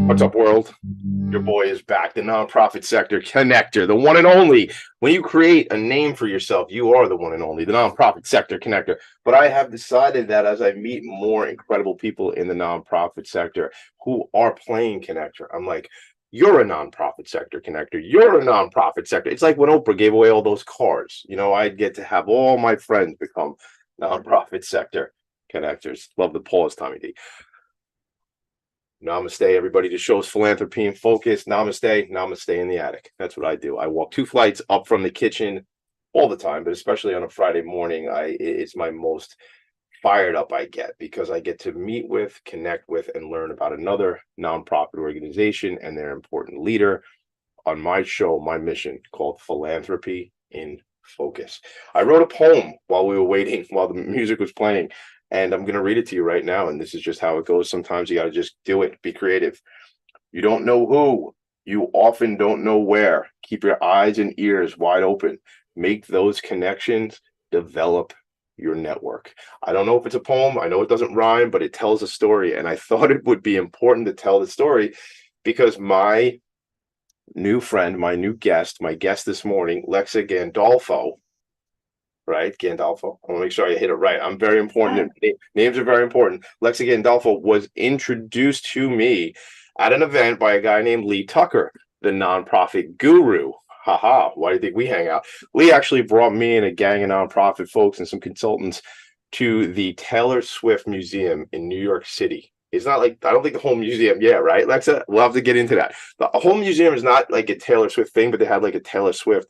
What's up, world? Your boy is back, the nonprofit sector connector, the one and only. When you create a name for yourself, you are the one and only, the nonprofit sector connector. But I have decided that as I meet more incredible people in the nonprofit sector who are playing connector, I'm like, you're a nonprofit sector connector. You're a nonprofit sector. It's like when Oprah gave away all those cars. You know, I'd get to have all my friends become nonprofit sector connectors. Love the pause, Tommy D. Namaste, everybody. This show's Philanthropy and Focus. Namaste, namaste in the attic. That's what I do. I walk 2 flights up from the kitchen all the time, but especially on a Friday morning, it's my most fired up I get because I get to meet with, connect with, and learn about another nonprofit organization and their important leader on my show, my mission called Philanthropy in Focus. I wrote a poem while we were waiting, while the music was playing. And I'm going to read it to you right now. And this is just how it goes. Sometimes you got to just do it. Be creative. You don't know who. You often don't know where. Keep your eyes and ears wide open. Make those connections. Develop your network. I don't know if it's a poem. I know it doesn't rhyme, but it tells a story. And I thought it would be important to tell the story because my new friend, my guest this morning, Lexa Gandolfo, right? Gandolfo. I want to make sure I hit it right. I'm very important. Names are very important. Lexa Gandolfo was introduced to me at an event by a guy named Lee Tucker, the nonprofit guru. Haha, why do you think we hang out? Lee actually brought me and a gang of nonprofit folks and some consultants to the Taylor Swift Museum in New York City. It's not like, I don't think the whole museum, yeah, right, Lexa? We'll have to get into that. The whole museum is not like a Taylor Swift thing, but they had like a Taylor Swift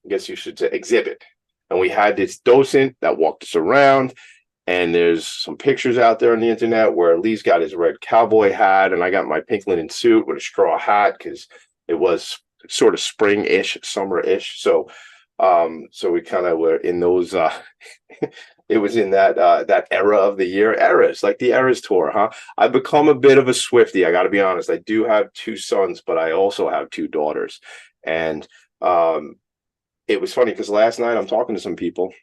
I guess you should say exhibit. And we had this docent that walked us around, and there's some pictures out there on the internet where Lee's got his red cowboy hat, and I got my pink linen suit with a straw hat because it was sort of spring-ish, summer-ish. So we kind of were in those. It was in that era of the year. Eras, like the Eras tour, huh? I've become a bit of a Swiftie. I got to be honest. I do have 2 sons, but I also have 2 daughters, and it was funny because last night I'm talking to some people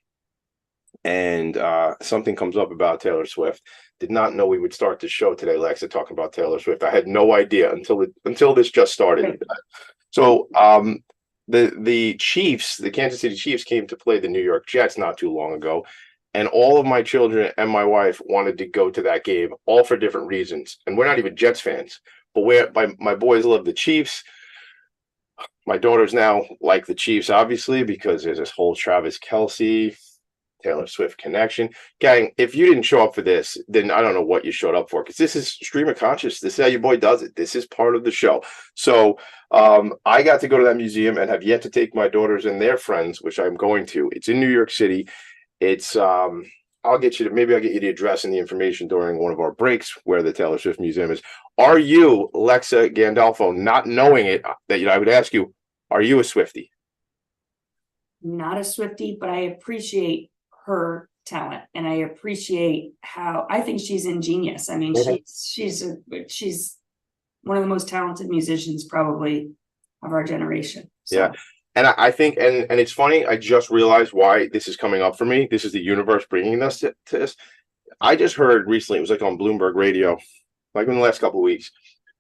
and something comes up about Taylor Swift. Did not know we would start the show today, Lexa, talking about Taylor Swift. I had no idea until this just started. Right. So the Chiefs, the Kansas City Chiefs, came to play the New York Jets not too long ago. And all of my children and my wife wanted to go to that game, all for different reasons. And we're not even Jets fans, but my boys love the Chiefs. My daughters now like the Chiefs, obviously, because there's this whole Travis Kelce, Taylor Swift connection. Gang, if you didn't show up for this, then I don't know what you showed up for, because this is stream of conscious. This is how your boy does it. This is part of the show. So I got to go to that museum and have yet to take my daughters and their friends, which I'm going to. It's in New York City. It's I'll get you the address and the information during one of our breaks where the Taylor Swift Museum is. Are you, Lexa Gandolfo, not knowing it, that I would ask you, are you a Swiftie? Not a Swiftie, but I appreciate her talent, and I appreciate how I think she's ingenious. I mean, she's one of the most talented musicians probably of our generation. So. Yeah. And I think, and it's funny, I just realized why this is coming up for me. This is the universe bringing us to this. I just heard recently, it was like on Bloomberg Radio, like in the last couple of weeks,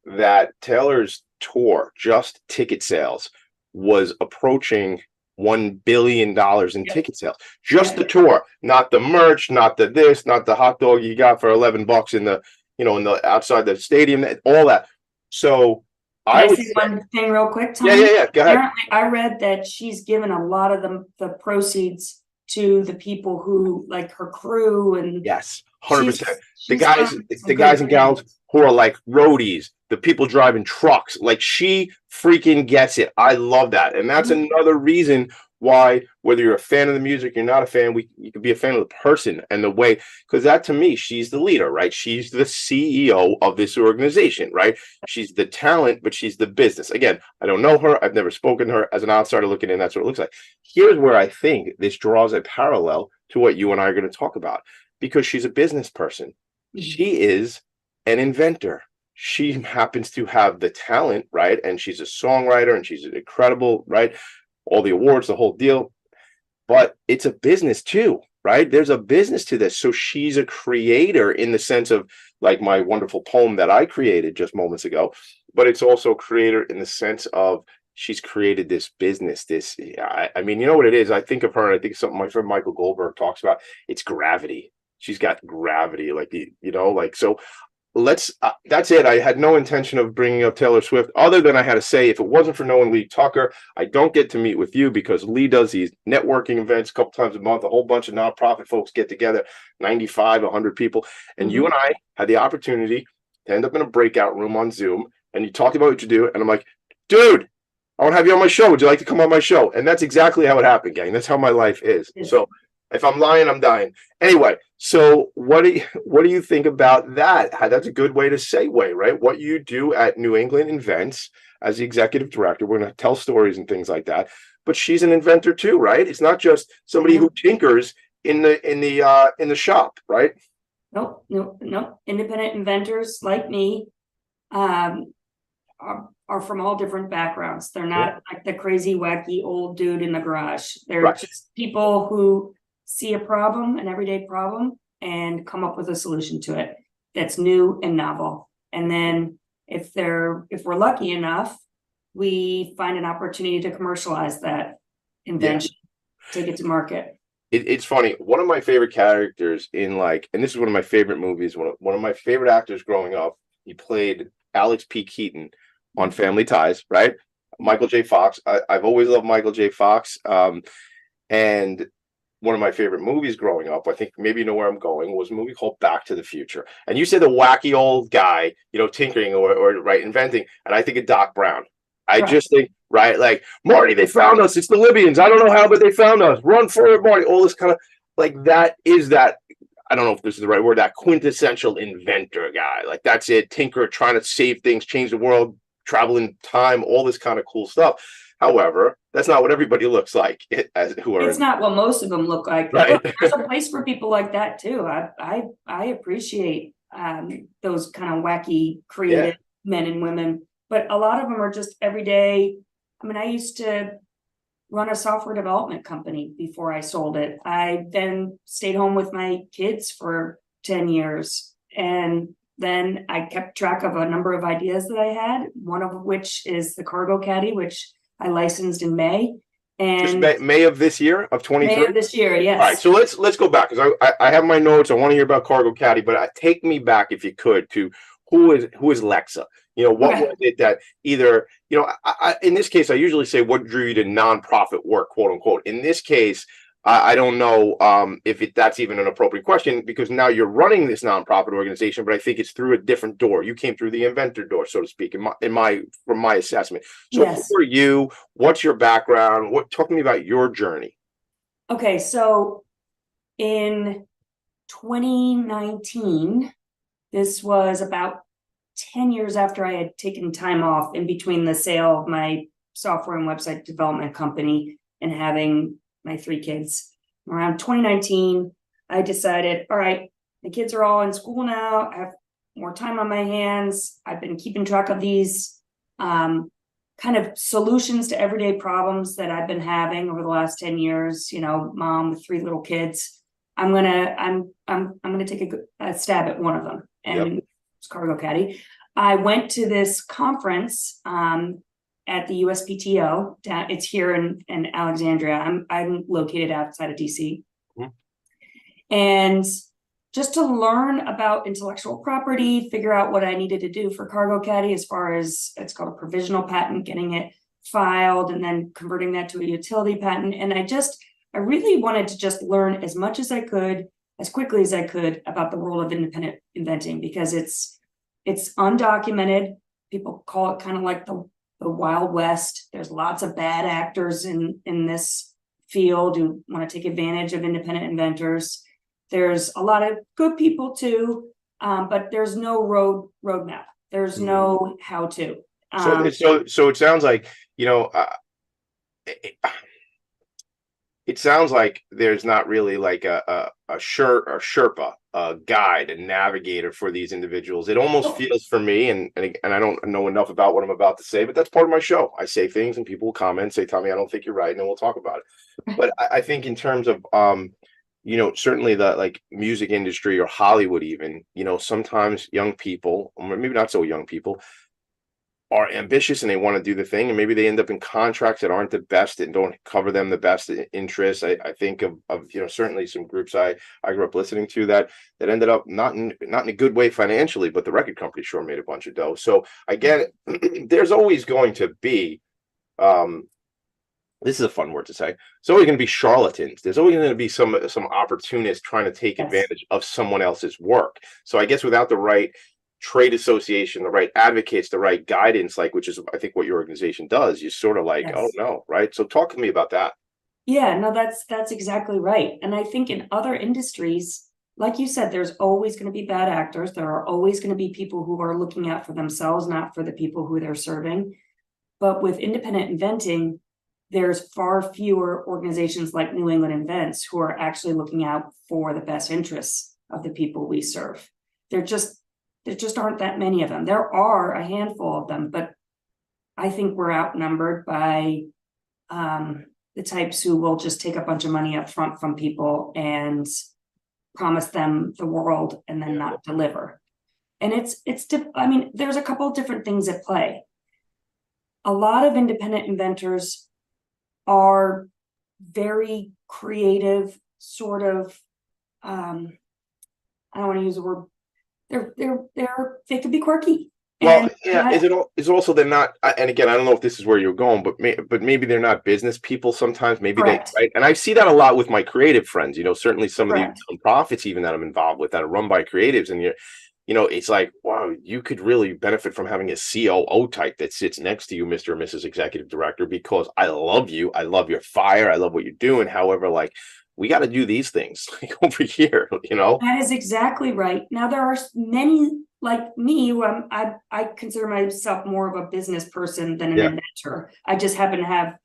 that Taylor's tour, just ticket sales, was approaching $1 billion in ticket sales. Just the tour, not the merch, not the this, not the hot dog you got for $11 in the outside the stadium, all that. So Can I say one thing real quick, Tom? Yeah. Go ahead. Apparently, I read that she's given a lot of the proceeds to the people who, like her crew, and yes, 100%. The guys and gals who are like roadies, the people driving trucks, like she freaking gets it. I love that, and that's another reason why, whether you're a fan of the music, you're not a fan, you could be a fan of the person and the way, because that to me, she's the leader, right? She's the CEO of this organization, right? She's the talent, but she's the business. Again, I don't know her. I've never spoken to her. As an outsider looking in, that's what it looks like. Here's where I think this draws a parallel to what you and I are going to talk about, because she's a business person. She is an inventor. She happens to have the talent, right? And she's a songwriter, and she's incredible, right? All the awards, the whole deal. But it's a business too. right? There's a business to this. So she's a creator in the sense of like my wonderful poem that I created just moments ago, but it's also a creator in the sense of she's created this business. I mean, you know what it is? I think of her, and I think something my friend Michael Goldberg talks about. It's gravity. She's got gravity, like like so. That's it. I had no intention of bringing up Taylor Swift, other than I had to say, if it wasn't for knowing Lee Tucker, I don't get to meet with you because Lee does these networking events a couple times a month. A whole bunch of nonprofit folks get together, 95, 100 people. And you and I had the opportunity to end up in a breakout room on Zoom, and you talked about what you do. And I'm like, dude, I want to have you on my show. Would you like to come on my show? And that's exactly how it happened, gang. That's how my life is. So if I'm lying, I'm dying. Anyway, so what do you think about that? That's a good way to segue, right? What you do at New England Invents as the executive director, we're going to tell stories and things like that. But she's an inventor too, right? It's not just somebody who tinkers in the shop, right? Nope. Independent inventors like me are from all different backgrounds. They're not like the crazy, wacky old dude in the garage. They're just people who see a problem, an everyday problem, and come up with a solution to it that's new and novel. And then if we're lucky enough, we find an opportunity to commercialize that invention, take it to market. It's funny. One of my favorite characters in and this is one of my favorite movies. One of my favorite actors growing up. He played Alex P. Keaton on Family Ties, right? Michael J. Fox. I've always loved Michael J. Fox. And one of my favorite movies growing up, I think maybe you know where I'm going, was a movie called Back to the Future. And you said the wacky old guy, tinkering or inventing. And I think of Doc Brown. I just think, like, Marty, they found us. It's the Libyans. I don't know how, but they found us. Run for it, Marty. All this kind of that is that. I don't know if this is the right word, that quintessential inventor guy. Like, that's it. Tinker, trying to save things, change the world, travel in time, all this kind of cool stuff. However, that's not what everybody looks like. It's not what most of them look like. Right. There's a place for people like that too. I appreciate those kind of wacky, creative men and women, but a lot of them are just everyday. I mean, I used to run a software development company before I sold it. I then stayed home with my kids for 10 years. And then I kept track of a number of ideas that I had, one of which is the Cargo Caddy, which I licensed in May. And just May of this year, of 23? May of this year, yes. All right, so let's go back, because I have my notes. I want to hear about Cargo Caddy, but take me back, if you could, to who is Lexa? What was it that either, in this case, I usually say what drew you to nonprofit work, quote unquote. In this case, I don't know if that's even an appropriate question, because now you're running this nonprofit organization, but I think it's through a different door. You came through the inventor door, so to speak, from my assessment. So who are you? What's your background? Talk to me about your journey. Okay, so in 2019, this was about 10 years after I had taken time off in between the sale of my software and website development company and having my 3 kids. Around 2019, I decided, all right, the kids are all in school now. I have more time on my hands. I've been keeping track of these kind of solutions to everyday problems that I've been having over the last 10 years. Mom with 3 little kids. I'm gonna take a stab at one of them, and it's Cargo Caddy. I went to this conference at the USPTO. It's here in Alexandria. I'm located outside of DC, and just to learn about intellectual property, figure out what I needed to do for Cargo Caddy as far as it's called a provisional patent, getting it filed, and then converting that to a utility patent. And I really wanted to just learn as much as I could, as quickly as I could, about the world of independent inventing, because it's undocumented. People call it kind of like the Wild West. There's lots of bad actors in this field who want to take advantage of independent inventors. There's a lot of good people too, but there's no roadmap. There's no how to. So it sounds like it sounds like there's not really like a Sherpa, a guide, a navigator for these individuals. It almost feels for me, and I don't know enough about what I'm about to say, but that's part of my show. I say things and people will comment, say, Tommy, I don't think you're right, and then we'll talk about it. But I think in terms of certainly the like music industry or Hollywood even, sometimes young people, or maybe not so young people, are ambitious and they want to do the thing, and maybe they end up in contracts that aren't the best and don't cover them the best interests. I think of certainly some groups I grew up listening to that ended up not in a good way financially, but the record company sure made a bunch of dough. So I get it. There's always going to be um this is a fun word to say. There's always going to be charlatans. There's always going to be some opportunists trying to take Yes. advantage of someone else's work. So I guess without the right trade association, the right advocates, the right guidance, like which is I think what your organization does, you sort of like, oh Yes. no, right? So talk to me about that. Yeah, no, that's exactly right. And I think in other industries, like you said, there's always going to be bad actors. There are always going to be people who are looking out for themselves, not for the people who they're serving. But with independent inventing, there's far fewer organizations like New England Invents who are actually looking out for the best interests of the people we serve. There just aren't that many of them. There are a handful of them, but I think we're outnumbered by the types who will just take a bunch of money up front from people and promise them the world and then not deliver. And I mean, there's a couple of different things at play. A lot of independent inventors are very creative, sort of, I don't want to use the word, they could be quirky. Well, And yeah, is it also they're not, and again, I don't know if this is where you're going, but maybe they're not business people sometimes. Maybe they, correct, right? And I see that a lot with my creative friends. Certainly some of the correct. nonprofits even that I'm involved with that are run by creatives, and it's like, wow, you could really benefit from having a COO type that sits next to you, Mr. or Mrs. Executive Director, because I love you, I love your fire, I love what you're doing. However, like we got to do these things like over here. That is exactly right. Now there are many like me who I consider myself more of a business person than an Yeah, inventor. I just happen to have,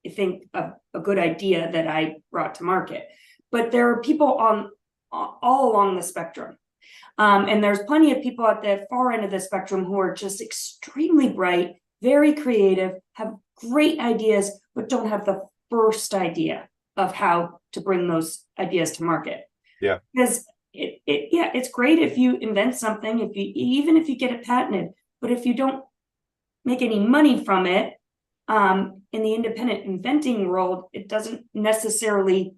I think, a good idea that I brought to market. But there are people on all along the spectrum. And there's plenty of people at the far end of the spectrum who are just extremely bright, very creative, have great ideas, but don't have the first idea of how to bring those ideas to market. yeah, Because it's great if you invent something, even if you get it patented, but if you don't make any money from it, in the independent inventing world, it doesn't necessarily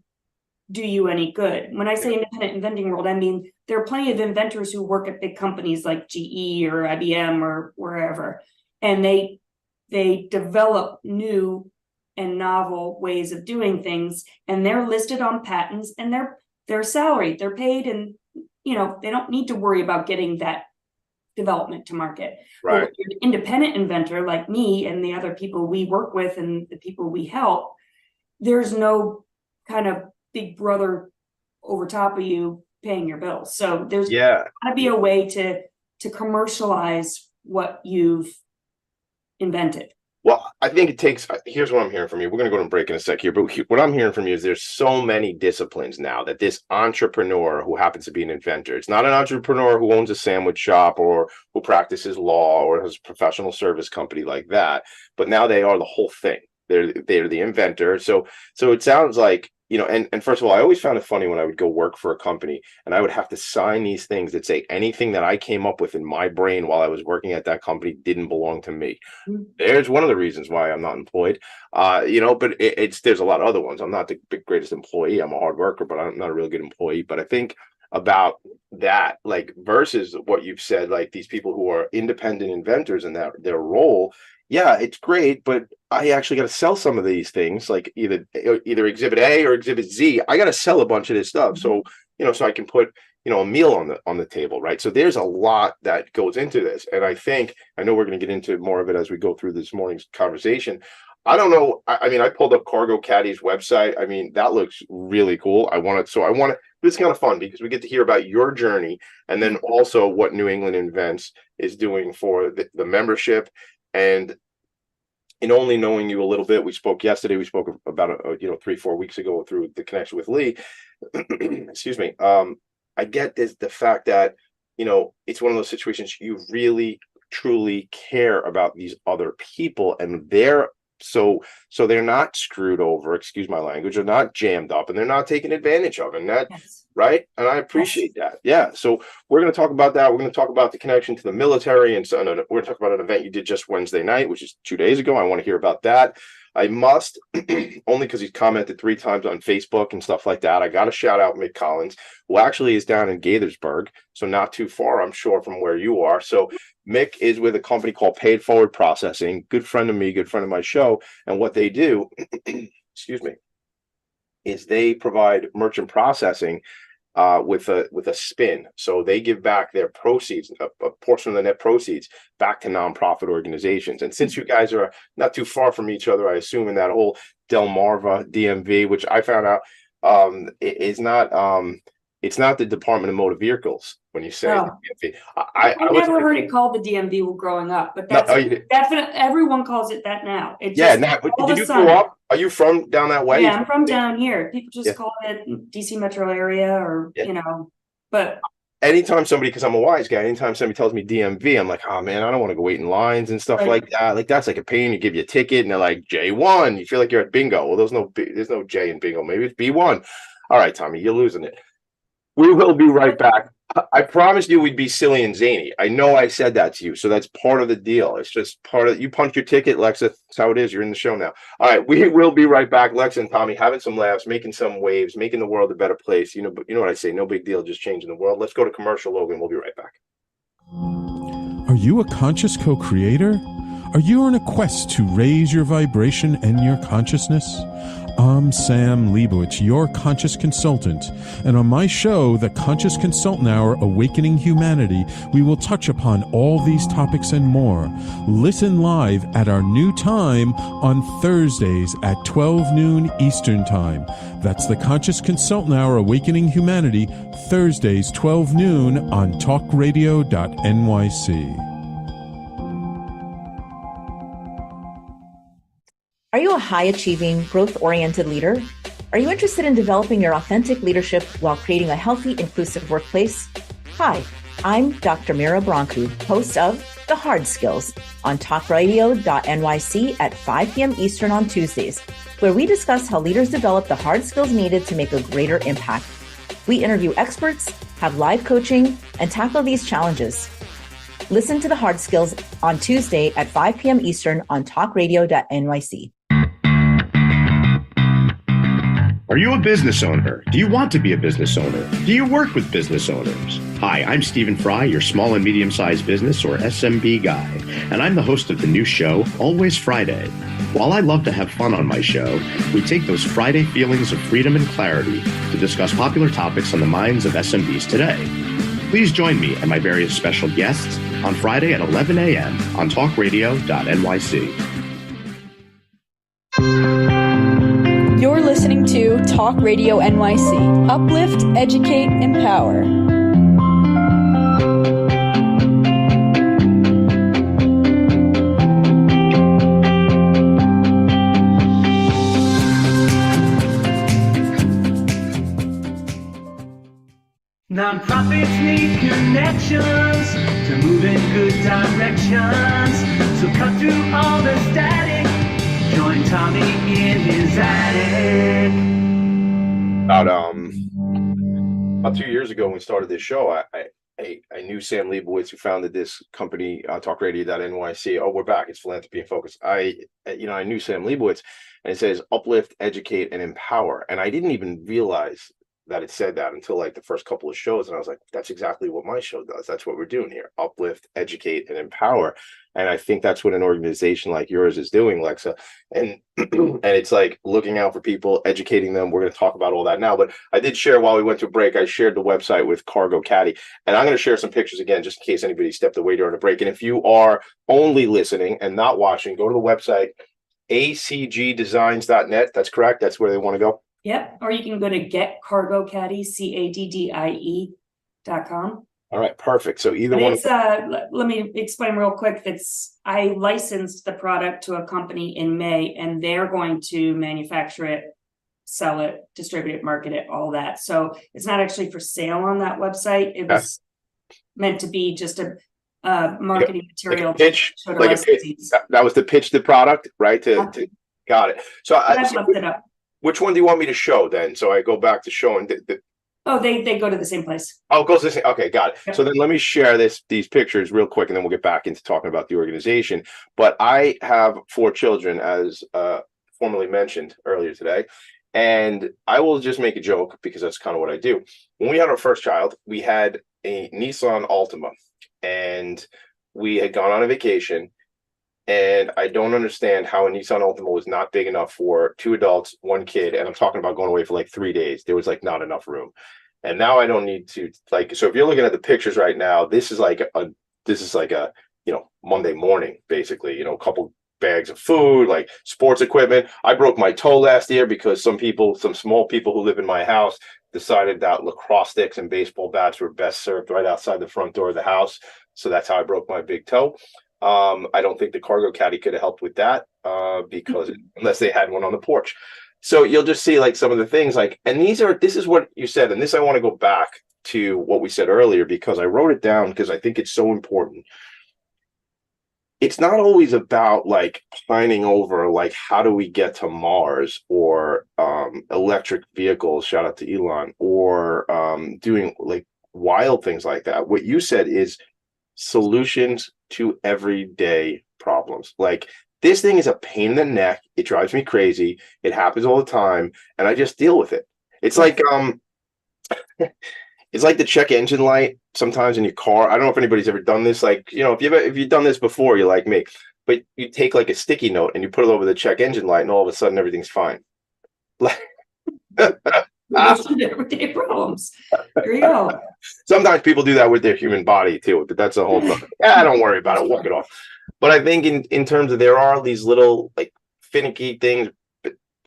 do you any good. When I say independent inventing world, I mean there are plenty of inventors who work at big companies like GE or IBM or wherever, and they develop new and novel ways of doing things, and they're listed on patents, and they're salaried, they're paid, and they don't need to worry about getting that development to market. But right. when you're an independent inventor like me and the other people we work with and the people we help, there's no kind of big brother over top of you paying your bills. So there's Yeah. got to be a way to commercialize what you've invented. Well, I think it takes, here's what I'm hearing from you. We're going to go to break in a sec here, but what I'm hearing from you is there's so many disciplines now that this entrepreneur who happens to be an inventor, it's not an entrepreneur who owns a sandwich shop or who practices law or has a professional service company like that, but now they are the whole thing. They're the inventor. So it sounds like, and first of all, I always found it funny when I would go work for a company and I would have to sign these things that say anything that I came up with in my brain while I was working at that company didn't belong to me. There's one of the reasons why I'm not employed. But there's a lot of other ones. I'm not the greatest employee. I'm a hard worker, but I'm not a real good employee. But I think about that, like versus what you've said, like these people who are independent inventors and that their role. Yeah, it's great, but I actually got to sell some of these things, like either Exhibit A or Exhibit Z. I got to sell a bunch of this stuff, so so I can put a meal on the table, right? So there's a lot that goes into this, and I know we're going to get into more of it as we go through this morning's conversation. I don't know. I mean, I pulled up Cargo Caddy's website. I mean, that looks really cool. I want to. This is kind of fun because we get to hear about your journey, and then also what New England Invents is doing for the membership. And in only knowing you a little bit, we spoke yesterday. We spoke about 3-4 weeks ago through the connection with Lee. Excuse me. I get the fact that it's one of those situations you really truly care about these other people and their So they're not screwed over, excuse my language, they're not jammed up, and they're not taken advantage of. And that, Yes. right? And I appreciate that. Yeah. So we're going to talk about that. We're going to talk about the connection to the military. And so we're going to talk about an event you did just Wednesday night, which is 2 days ago. I want to hear about that. I must, only because he's commented 3 times on Facebook and stuff like that. I got to shout out Mick Collins, who actually is down in Gaithersburg, so not too far, I'm sure, from where you are. So Mick is with a company called Paid Forward Processing, good friend of me, good friend of my show. And what they do, excuse me, is they provide merchant processing with a spin. So they give back their proceeds, a portion of the net proceeds, back to nonprofit organizations. And since you guys are not too far from each other, I assume in that whole Delmarva DMV, which I found out is not it's not the Department of Motor Vehicles when you say DMV. I never heard it called the DMV growing up, but that's definitely, everyone calls it that now. It yeah. just, Now, did you grow up? Are you from down that way? Yeah, I'm from down here. People just call it DC metro area, or but anytime somebody, because I'm a wise guy, anytime somebody tells me DMV, I'm like, oh man, I don't want to go wait in lines and stuff like that. Like, that's like a pain. You give you a ticket and they're like J1. You feel like you're at bingo. Well, there's no J in bingo. Maybe it's B1. All right, Tommy, you're losing it. We will be right back. I promised you we'd be silly and zany. I know I said that to you, so that's part of the deal. It's just part of, you punch your ticket, Lexa. That's how it is. You're in the show now. All right, we will be right back. Lexa and Tommy having some laughs, making some waves, making the world a better place. You know what I say, no big deal, just changing the world. Let's go to commercial, Logan. We'll be right back. Are you a conscious co-creator? Are you on a quest to raise your vibration and your consciousness? I'm Sam Leibowitz, your conscious consultant, and on my show, The Conscious Consultant Hour, Awakening Humanity, we will touch upon all these topics and more. Listen live at our new time on Thursdays at 12 noon Eastern Time. That's The Conscious Consultant Hour, Awakening Humanity, Thursdays 12 noon on TalkRadio.nyc. Are you a high-achieving, growth-oriented leader? Are you interested in developing your authentic leadership while creating a healthy, inclusive workplace? Hi, I'm Dr. Mira Brancu, host of The Hard Skills on TalkRadio.nyc at 5 p.m. Eastern on Tuesdays, where we discuss how leaders develop the hard skills needed to make a greater impact. We interview experts, have live coaching, and tackle these challenges. Listen to The Hard Skills on Tuesday at 5 p.m. Eastern on TalkRadio.nyc. Are you a business owner? Do you want to be a business owner? Do you work with business owners? Hi, I'm Stephen Fry, your small and medium-sized business or SMB guy, and I'm the host of the new show, Always Friday. While I love to have fun on my show, we take those Friday feelings of freedom and clarity to discuss popular topics on the minds of SMBs today. Please join me and my various special guests on Friday at 11 a.m. on TalkRadio.nyc. You're listening to Talk Radio NYC. Uplift, educate, empower. Nonprofits need connections to move in good directions. So cut through all the static. Join Tommy in his attic. About 2 years ago when we started this show, I knew Sam Leibowitz, who founded this company, TalkRadio.nyc. Oh, we're back. It's Philanthropy and Focus. I knew Sam Leibowitz, and it says uplift, educate, and empower. And I didn't even realize that it said that until like the first couple of shows. And I was like, that's exactly what my show does. That's what we're doing here. Uplift, educate, and empower. And I think that's what an organization like yours is doing, Lexa. And and it's like looking out for people, educating them. We're going to talk about all that now. But I did share while we went to break, I shared the website with Cargo Caddy. And I'm going to share some pictures again, just in case anybody stepped away during a break. And if you are only listening and not watching, go to the website, acgdesigns.net. That's correct. That's where they want to go. Yep. Or you can go to getcargocaddy, CADDIE.com. All right, perfect. So either one. It's let me explain real quick. I licensed the product to a company in May, and they're going to manufacture it, sell it, distribute it, market it, all that. So it's not actually for sale on that website. It was meant to be just a marketing material. Like a pitch, to like a pitch. licensees. That was to pitch the product, right? Got it. So, But I've left it up. which one do you want me to show then? So I go back to showing Oh, they go to the same place. oh, it goes this. Okay, got it. Yep. So then let me share these pictures real quick, and then we'll get back into talking about the organization. But I have 4 children, as formerly mentioned earlier today, and I will just make a joke because that's kind of what I do. When we had our first child, we had a Nissan Altima, and we had gone on a vacation. And I don't understand how a Nissan Altima was not big enough for 2 adults, 1 kid. And I'm talking about going away for like 3 days. There was like not enough room. And now I don't need to so if you're looking at the pictures right now, this is like a Monday morning, basically, a couple bags of food, like sports equipment. I broke my toe last year because some small people who live in my house decided that lacrosse sticks and baseball bats were best served right outside the front door of the house. So that's how I broke my big toe. I don't think the cargo caddy could have helped with that because unless they had one on the porch. So you'll just see like some of the things like, and this is what you said. And this, I want to go back to what we said earlier, because I wrote it down because I think it's so important. It's not always about like pining over, like, how do we get to Mars, or electric vehicles, shout out to Elon, or doing like wild things like that. What you said is solutions to everyday problems. Like, this thing is a pain in the neck. It drives me crazy. It happens all the time, and I just deal with it. It's like it's like the check engine light sometimes in your car. I don't know if anybody's ever done this. Like, if you've done this before, you're like me. But you take like a sticky note and you put it over the check engine light, and all of a sudden everything's fine. Like everyday problems. There you go. Sometimes people do that with their human body too, but that's a whole thing. Don't worry about it. Walk it off. But I think in terms of, there are these little like finicky things,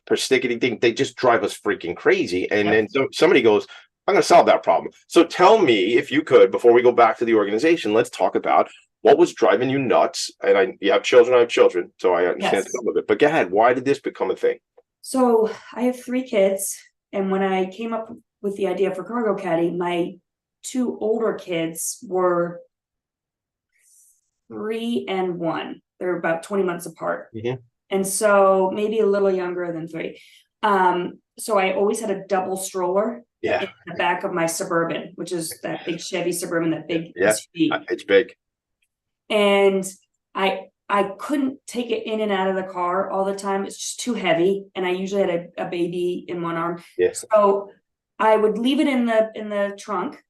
persnickety things, they just drive us freaking crazy. And then somebody goes, I'm going to solve that problem. So tell me, if you could, before we go back to the organization, let's talk about what was driving you nuts. And you have children, I have children, so I understand some of it. But go ahead. Why did this become a thing? So I have 3 kids. And when I came up with the idea for Cargo Caddy, my 2 older kids were 3 and 1. They're about 20 months apart. Mm-hmm. And so maybe a little younger than 3. So I always had a double stroller in the back of my Suburban, which is that big Chevy Suburban, that big SUV. It's big. And I couldn't take it in and out of the car all the time. It's just too heavy. And I usually had a baby in one arm. Yes. So I would leave it in the trunk.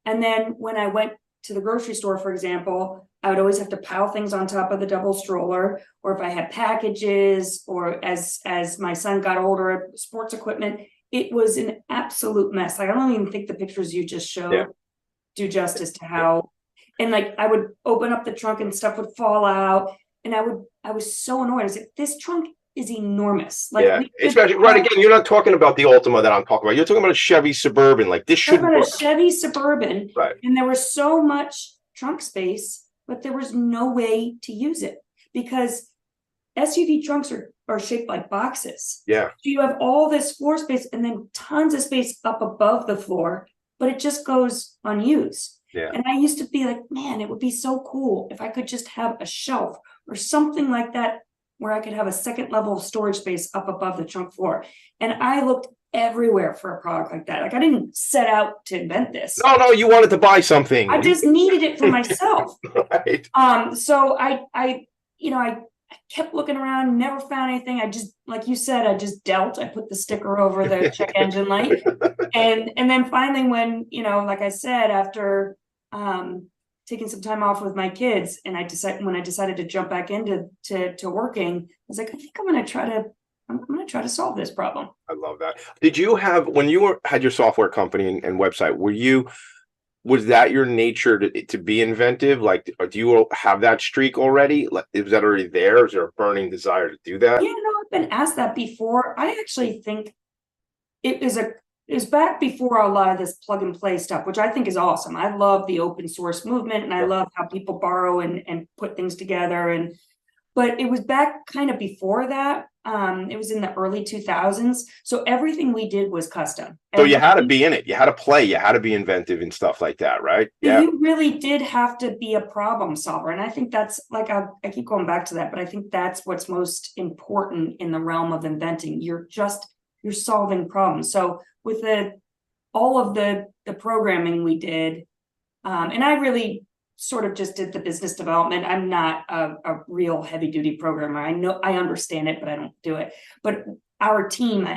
And then when I went to the grocery store, for example, I would always have to pile things on top of the double stroller, or if I had packages, or as my son got older, sports equipment, it was an absolute mess. Like, I don't even think the pictures you just showed do justice to how, and like, I would open up the trunk and stuff would fall out. And I was so annoyed. I was like, this trunk is enormous. Like, especially right again, you're not talking about the Altima that I'm talking about. You're talking about a Chevy Suburban. Like, this should work. A Chevy Suburban, right? And there was so much trunk space, but there was no way to use it because SUV trunks are shaped like boxes. Yeah. So you have all this floor space and then tons of space up above the floor, but it just goes unused. Yeah. And I used to be like, man, it would be so cool if I could just have a shelf or something like that where I could have a second level of storage space up above the trunk floor. And I looked everywhere for a product like that. Like, I didn't set out to invent this. No, you wanted to buy something. I just needed it for myself. Right. So I kept looking around, never found anything. I just, like you said, I just dealt. I put the sticker over the check engine light. And then finally, when, like I said, after taking some time off with my kids, and when I decided to jump back into working, I was like, I think I'm going to try to solve this problem. I love that. Did you have, when you had your software company and website, was that your nature to be inventive? Like, do you have that streak already? Like, is that already there? Is there a burning desire to do that? Yeah, no, I've been asked that before. I actually think it was back before a lot of this plug and play stuff, which I think is awesome. I love the open source movement, and I love how people borrow and put things together. But it was back kind of before that. It was in the early 2000s. So everything we did was custom. So you had to Everything- be in it. You had to play. You had to be inventive and stuff like that, right? Yeah. You really did have to be a problem solver. And I think that's like, I keep going back to that, but I think that's what's most important in the realm of inventing. You're solving problems. So with all of the programming we did, and I really sort of just did the business development. I'm not a real heavy duty programmer. I understand it, but I don't do it. But our team,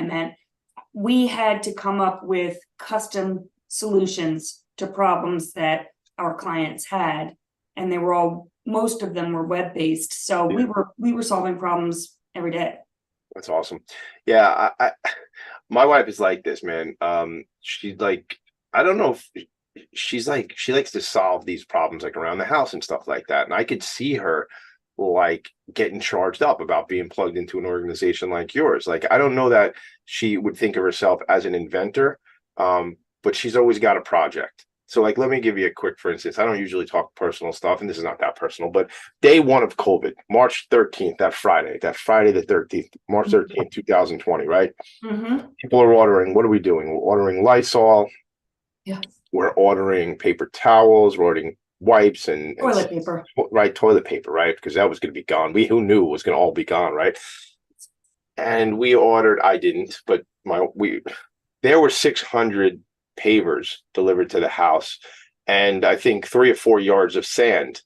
we had to come up with custom solutions to problems that our clients had. And they were most of them were web-based. So we were solving problems every day. That's awesome. Yeah. My wife is like this, man. She's like, I don't know if she's like, she likes to solve these problems like around the house and stuff like that. And I could see her like getting charged up about being plugged into an organization like yours. Like, I don't know that she would think of herself as an inventor, but she's always got a project. So like, let me give you a quick, for instance, I don't usually talk personal stuff, and this is not that personal, but day one of COVID, March 13th, that Friday the 13th, March 13th, 2020, right? Mm-hmm. People are ordering, what are we doing? We're ordering Lysol. Yeah. We're ordering paper towels, we're ordering wipes and Toilet paper. Right, toilet paper, right? Because that was going to be gone. Who knew it was going to all be gone, right? And we ordered, I didn't, but there were 600 pavers delivered to the house, and I think 3 or 4 yards of sand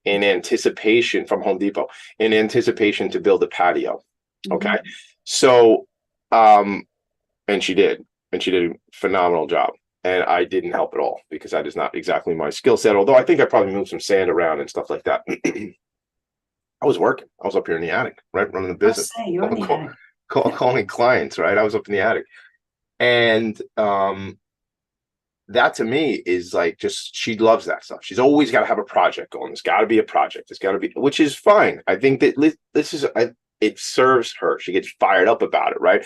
in anticipation from Home Depot, in anticipation to build a patio. Okay. Mm-hmm. So, and she did a phenomenal job. And I didn't help at all because that is not exactly my skill set. Although I think I probably moved some sand around and stuff like that. I was working. I was up here in the attic, right, running the business, You're in the attic. calling clients, right? I was up in the attic, and that to me is like, just, she loves that stuff. She's always got to have a project going. There's got to be a project. There's got to be, which is fine. I think that this is it serves her. She gets fired up about it, right?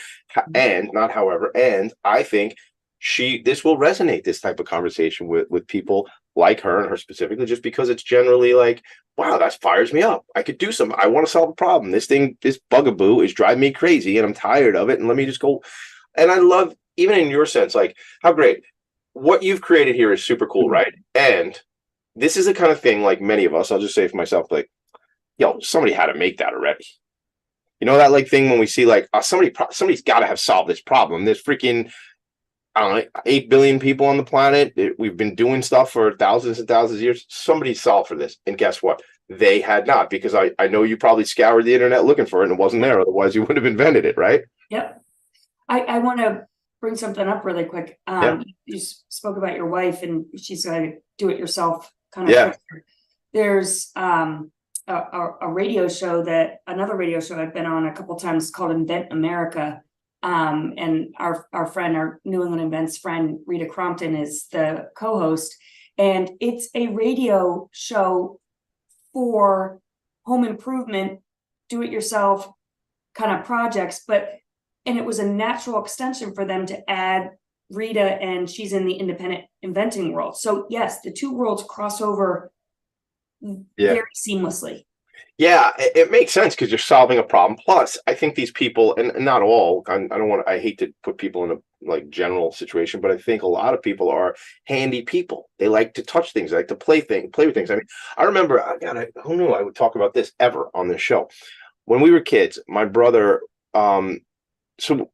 And not, however, and I think this will resonate, this type of conversation with people like her, and her specifically, just because it's generally like, wow, that fires me up. I could do something. I want to solve a problem. This bugaboo is driving me crazy, and I'm tired of it. And let me just go. And I love, even in your sense, like, how great what you've created here is super cool, right? And this is the kind of thing, like many of us, I'll just say for myself, like, yo, somebody had to make that already. You know, that like thing when we see like, somebody's got to have solved this problem. There's freaking, I don't know, 8 billion people on the planet. We've been doing stuff for thousands and thousands of years. Somebody solved for this. And guess what? They had not, because I know you probably scoured the internet looking for it and it wasn't there. Otherwise, you would have invented it, right? Yep. I want to bring something up really quick. You spoke about your wife, and she's got to do it yourself kind of. Yeah. There's a radio show another radio show I've been on a couple times called Invent America. And our friend, our New England Events friend, Rita Crompton, is the co-host, and it's a radio show for home improvement, do-it-yourself kind of projects, and it was a natural extension for them to add Rita, and she's in the independent inventing world. So yes, the two worlds cross over very seamlessly. Yeah, it makes sense because you're solving a problem. Plus, I think these people, and not all, I hate to put people in a like general situation, but I think a lot of people are handy people. They like to touch things, they like to play with things. I mean, I remember, who knew I would talk about this ever on this show? When we were kids, my brother, so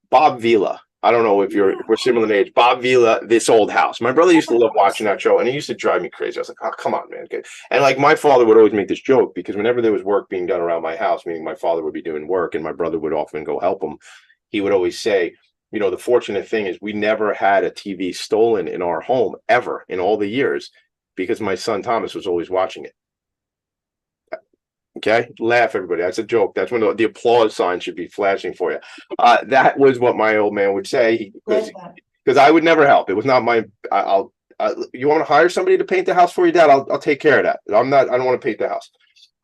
Bob Vila, I don't know if we're similar in age. Bob Vila, This Old House. My brother used to love watching that show, and it used to drive me crazy. I was like, oh, come on, man. And like, my father would always make this joke, because whenever there was work being done around my house, meaning my father would be doing work and my brother would often go help him, he would always say, you know, the fortunate thing is we never had a TV stolen in our home ever in all the years, because my son Thomas was always watching it. Okay, laugh, everybody. That's a joke. That's when the applause sign should be flashing for you. That was what my old man would say, because I would never help. It was not my. You want to hire somebody to paint the house for you, Dad? I'll take care of that. I don't want to paint the house.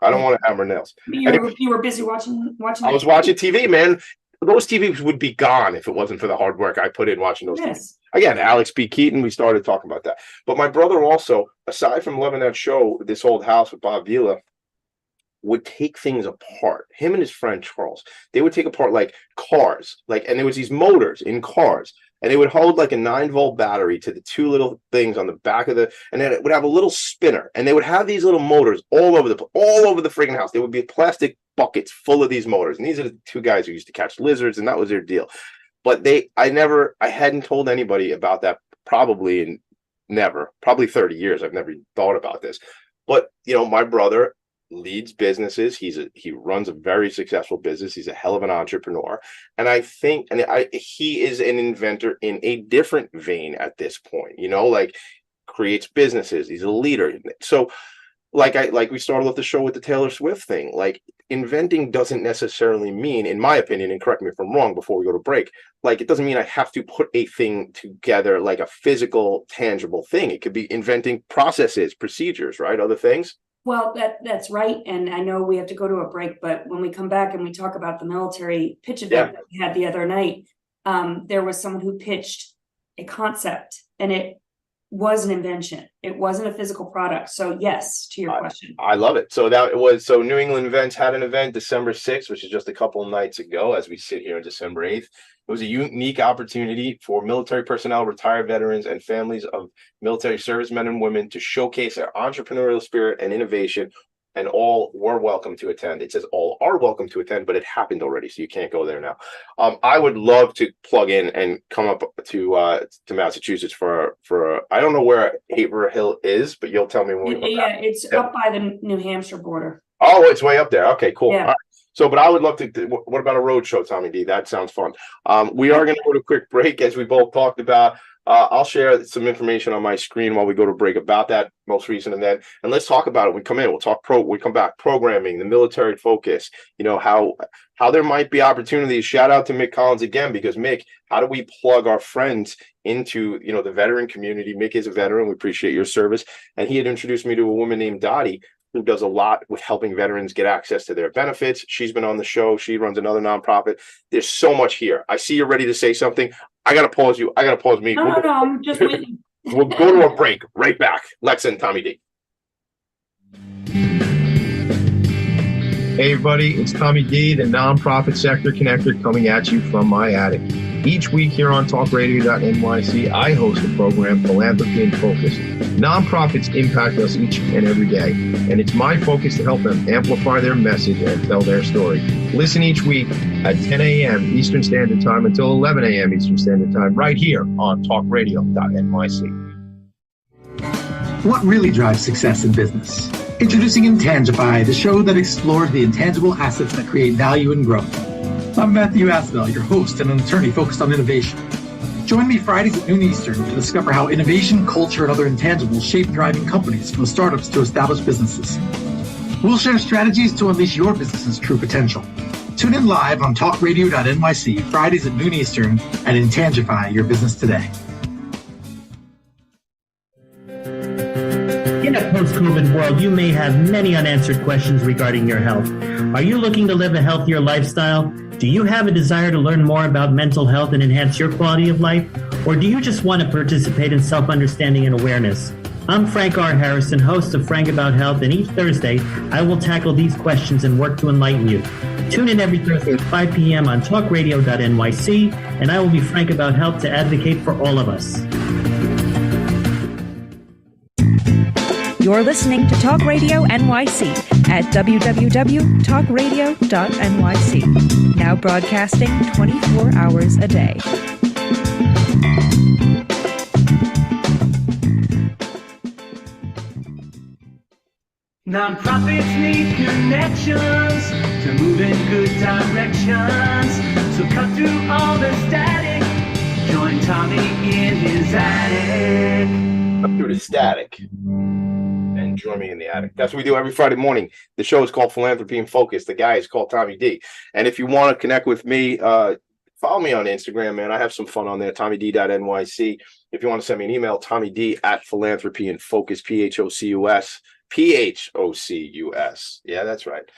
I don't want to hammer nails. You were busy watching. I was watching TV, man. Those TVs would be gone if it wasn't for the hard work I put in watching those TVs. Again, Alex B. Keaton, we started talking about that. But my brother also, aside from loving that show, This Old House with Bob Vila, would take things apart. Him and his friend Charles, they would take apart like cars, like, and there was these motors in cars, and they would hold like a 9-volt battery to the two little things on the back of and then it would have a little spinner, and they would have these little motors all over the friggin' house. There would be plastic buckets full of these motors, and these are the two guys who used to catch lizards, and that was their deal. But I hadn't told anybody about that probably 30 years. I've never thought about this. But, my brother leads businesses. He runs a very successful business. He's a hell of an entrepreneur. And I think, he is an inventor in a different vein at this point, like creates businesses. He's a leader. So like we started off the show with the Taylor Swift thing, like inventing doesn't necessarily mean, in my opinion, and correct me if I'm wrong before we go to break, like it doesn't mean I have to put a thing together like a physical, tangible thing. It could be inventing processes, procedures, right? Other things. Well, that's right. And I know we have to go to a break, but when we come back and we talk about the military pitch event that we had the other night, there was someone who pitched a concept, and it was an invention. It wasn't a physical product. So yes, to your question. I love it. So New England Events had an event December 6th, which is just a couple of nights ago as we sit here on December 8th. It was a unique opportunity for military personnel, retired veterans, and families of military servicemen and women to showcase their entrepreneurial spirit and innovation, and all were welcome to attend. It says all are welcome to attend, but it happened already, so you can't go there now. I would love to plug in and come up to Massachusetts for I don't know where Haverhill is, but you'll tell me when we come back. It's up by the New Hampshire border. Oh, it's way up there. Okay, cool. Yeah. All right. So, but I would love to. What about a road show, Tommy D? That sounds fun. We are going to go to a quick break, as we both talked about. I'll share some information on my screen while we go to break about that most recent event, and let's talk about it. We come in, we'll talk we come back, programming, the military focus. How there might be opportunities. Shout out to Mick Collins again, because Mick, how do we plug our friends into the veteran community? Mick is a veteran. We appreciate your service, and he had introduced me to a woman named Dottie, who does a lot with helping veterans get access to their benefits. She's been on the show. She runs another nonprofit. There's so much here. I see you're ready to say something. I got to pause you. I got to pause me. No, I'm just waiting. We'll go to a break. Right back. Lex and Tommy D. Hey, everybody. It's Tommy D, the nonprofit sector connector, coming at you from my attic. Each week here on TalkRadio.nyc, I host the program Philanthropy and Phocus. Nonprofits impact us each and every day, and it's my focus to help them amplify their message and tell their story. Listen each week at 10 a.m. Eastern Standard Time until 11 a.m. Eastern Standard Time, right here on TalkRadio.nyc. What really drives success in business? Introducing Intangify, the show that explores the intangible assets that create value and growth. I'm Matthew Asbell, your host and an attorney focused on innovation. Join me Fridays at noon Eastern to discover how innovation, culture, and other intangibles shape thriving companies, from startups to established businesses. We'll share strategies to unleash your business's true potential. Tune in live on TalkRadio.nyc Fridays at noon Eastern and Intangify your business today. In a post-COVID world, you may have many unanswered questions regarding your health. Are you looking to live a healthier lifestyle? Do you have a desire to learn more about mental health and enhance your quality of life? Or do you just want to participate in self-understanding and awareness? I'm Frank R. Harrison, host of Frank About Health, and each Thursday, I will tackle these questions and work to enlighten you. Tune in every Thursday at 5 p.m. on TalkRadio.nyc, and I will be Frank About Health to advocate for all of us. You're listening to Talk Radio NYC at www.talkradio.nyc. Now broadcasting 24 hours a day. Nonprofits need connections to move in good directions. So cut through all the static. Join Tommy in his attic. Up through the static. And join me in the attic. That's what we do every Friday morning. The show is called Philanthropy and Focus. The guy is called Tommy D. And if you want to connect with me, follow me on Instagram, man. I have some fun on there, TommyD.nyc. If you want to send me an email, TommyD at Philanthropy and Focus, PHOCUS. Yeah, that's right.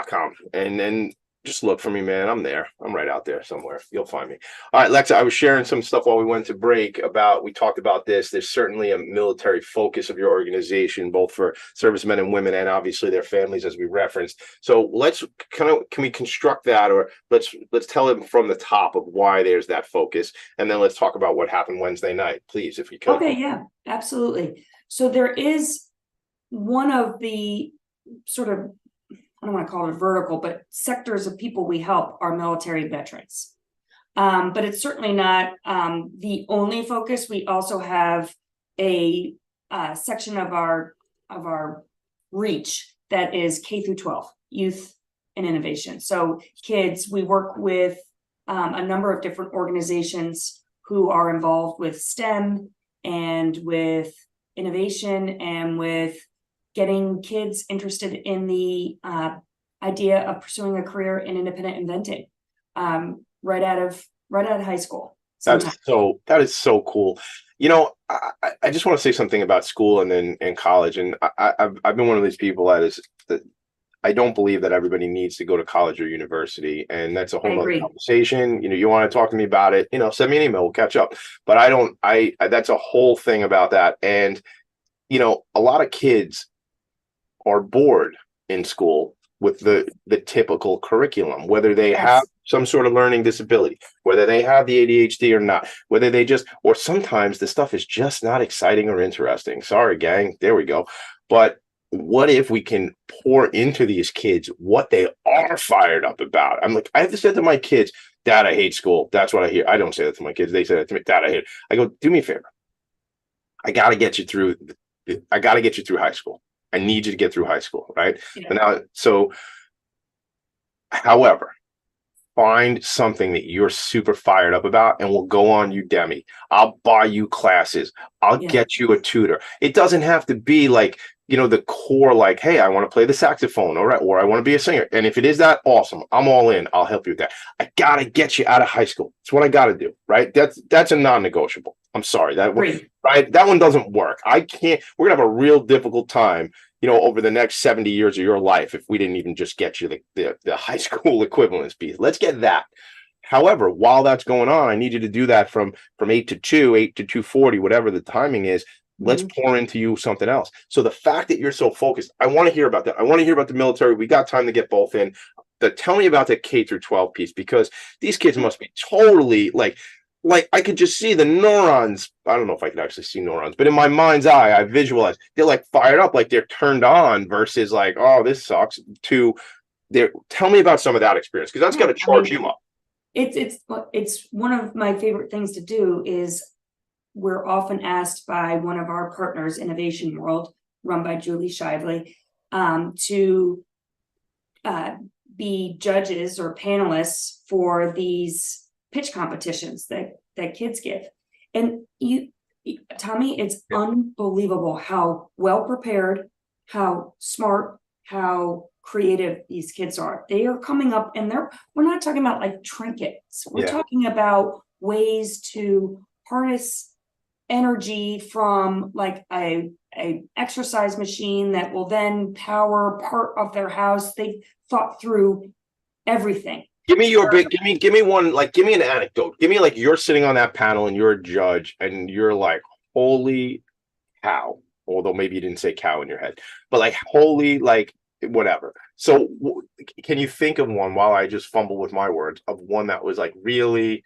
.com. And then just look for me, man. I'm there. I'm right out there somewhere. You'll find me. All right, Lexa, I was sharing some stuff while we went to break we talked about this. There's certainly a military focus of your organization, both for servicemen and women, and obviously their families, as we referenced. So can we construct that, or let's tell them from the top of why there's that focus, and then let's talk about what happened Wednesday night, please, if you could. Okay, yeah, absolutely. So there is one of the sort of, I don't want to call it a vertical, but sectors of people we help are military veterans. But it's certainly not the only focus. We also have a section of our reach that is K through 12, youth and innovation. So kids, we work with a number of different organizations who are involved with STEM and with innovation and with getting kids interested in the idea of pursuing a career in independent inventing right out of high school. That is so cool. I just want to say something about school and college. And I've been one of these people that I don't believe that everybody needs to go to college or university, and that's a whole other conversation. You want to talk to me about it, send me an email, we'll catch up. But that's a whole thing about that. And a lot of kids are bored in school with the typical curriculum, whether they have some sort of learning disability, whether they have the ADHD or not, whether or sometimes the stuff is just not exciting or interesting. Sorry, gang, there we go. But what if we can pour into these kids what they are fired up about? I have to say to my kids, Dad, I hate school. That's what I hear. I don't say that to my kids. They say that to me, Dad, I hate it. I go, do me a favor. I got to get you through high school. I need you to get through high school, right? Yeah. However, find something that you're super fired up about, and we'll go on Udemy. I'll buy you classes. I'll get you a tutor. It doesn't have to be like, the core, like, hey, I want to play the saxophone, all right, or I want to be a singer. And if it is that, awesome. I'm all in. I'll help you with that. I got to get you out of high school. It's what I got to do, right? That's a non-negotiable. I'm sorry. That one doesn't work. I can't. We're going to have a real difficult time, over the next 70 years of your life if we didn't even just get you the high school equivalence piece. Let's get that. However, while that's going on, I need you to do that from 8 to 2, 8 to 2:40, whatever the timing is. Let's pour into you something else. So the fact that you're so focused, I want to hear about that. I want to hear about the military. We got time to get both in. Tell me about the K through 12 piece, because these kids must be totally like I could just see the neurons. I don't know if I could actually see neurons, but in my mind's eye, I visualize they're like fired up, like they're turned on versus like, oh, this sucks. Tell me about some of that experience, because that's got to charge you up. It's one of my favorite things to do. Is we're often asked by one of our partners, Innovation World, run by Julie Shively, to be judges or panelists for these pitch competitions that kids give. And Tommy, it's unbelievable how well prepared, how smart, how creative these kids are. They are coming up, and we're not talking about like trinkets. We're talking about ways to harness energy from like a exercise machine that will then power part of their house. They thought through everything. Give me one, like, give me an anecdote. Give me like, you're sitting on that panel and you're a judge and you're like, holy cow. Although maybe you didn't say cow in your head, but like, holy, like, whatever. So can you think of one, while I just fumble with my words, of one that was like really